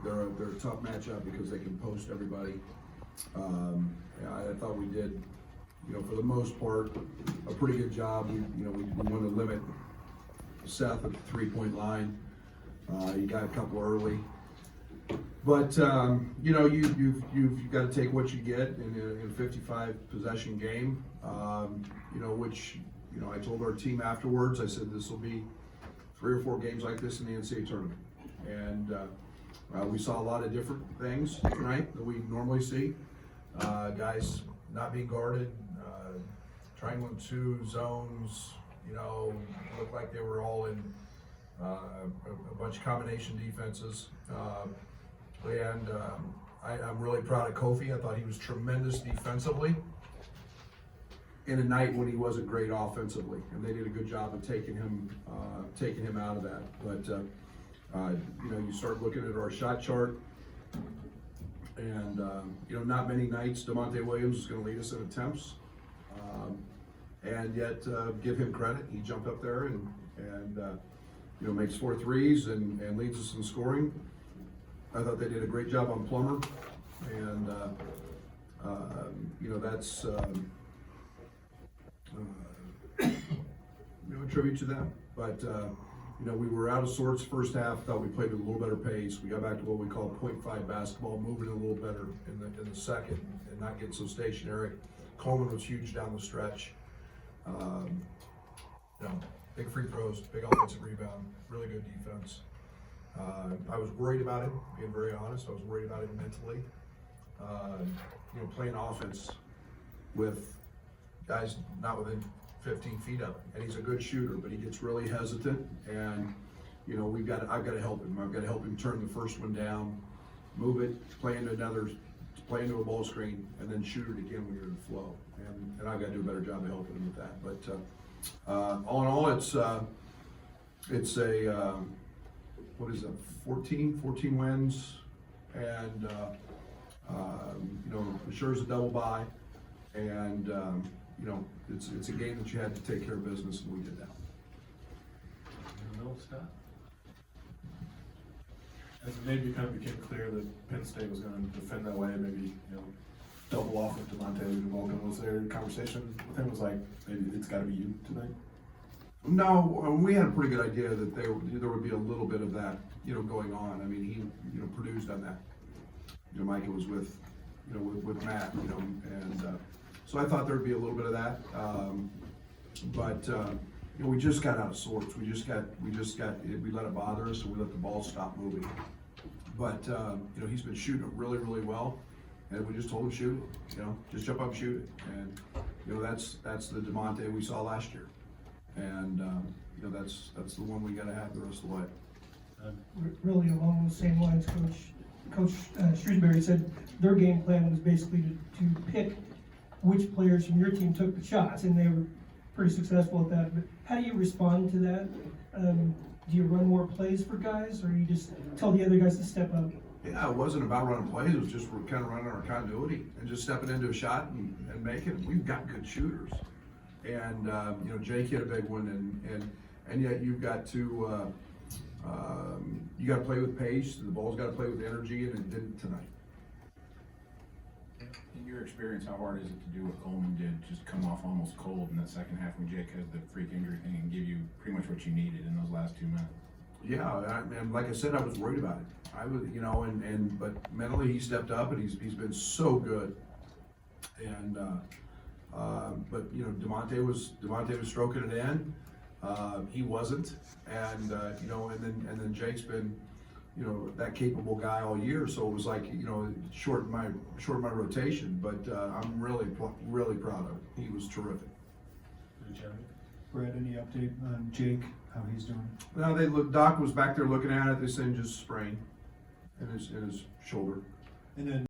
they're a tough matchup because they can post everybody. I thought we did, for the most part, a pretty good job. We want to limit Seth at the 3-point line. He got a couple early, but you've got to take what you get in a 55 possession game. Which I told our team afterwards. I said this will be 3 or 4 games like this in the NCAA tournament, and we saw a lot of different things tonight that we normally see. Guys not being guarded, triangle and 2 zones, looked like they were all in a bunch of combination defenses. I'm really proud of Kofi. I thought he was tremendous defensively in a night when he wasn't great offensively, and they did a good job of taking him out of that. But you start looking at our shot chart, and not many nights DeMonte Williams is going to lead us in attempts, and yet give him credit. He jumped up there and makes 4 threes and leads us in scoring. I thought they did a great job on Plummer, and that's a tribute to them. But we were out of sorts first half. Thought we played at a little better pace. We got back to what we call 0.5 basketball, moving a little better in the second and not getting so stationary. Coleman was huge down the stretch. Big free throws, big offensive rebound, really good defense. I was worried about him, being very honest. I was worried about him mentally. Playing offense with guys not within 15 feet of him, and he's a good shooter, but he gets really hesitant. And I've got to help him. I've got to help him turn the first one down, move it, play into a ball screen, and then shoot it again when you're in the flow. And I've got to do a better job of helping him with that. But all in all, it's a what is it? 14 wins, and sure is a double bye, and it's a game that you had to take care of business, and we did that. As maybe it kind of became clear that Penn State was going to defend that way, maybe double off with DeMonte Williams. Was there a conversation with him? Was like, maybe it's got to be you tonight? No, we had a pretty good idea that there would be a little bit of that, going on. I mean, he, Purdue's done that. Micah was with Matt, and so I thought there'd be a little bit of that. But we just got out of sorts. We let it bother us, and we let the ball stop moving. But he's been shooting it really, really well, and we just told him shoot it. Just jump up and shoot it, and that's the DeMonte we saw last year. And that's the one we got to have the rest of the way. Really along those same lines, Coach Shrewsbury said their game plan was basically to pick which players from your team took the shots, and they were pretty successful at that. But how do you respond to that? Do you run more plays for guys, or you just tell the other guys to step up? Yeah, it wasn't about running plays. It was just we're kind of running our continuity and just stepping into a shot and making it. We've got good shooters. And Jake hit a big one, and yet you've got to play with pace. The ball's got to play with energy, and it didn't tonight. In your experience, how hard is it to do what Coleman did, just come off almost cold in that second half when Jake has the freak injury thing and give you pretty much what you needed in those last 2 minutes? Yeah, and like I said, I was worried about it. I was, but mentally he stepped up, and he's been so good. And but DeMonte was stroking it in. He wasn't, and and then Jake's been that capable guy all year. So it was like short my rotation. But I'm really proud of him. He was terrific. Brad, any update on Jake? How he's doing? Now Doc was back there looking at it. They said just sprain in his shoulder. And then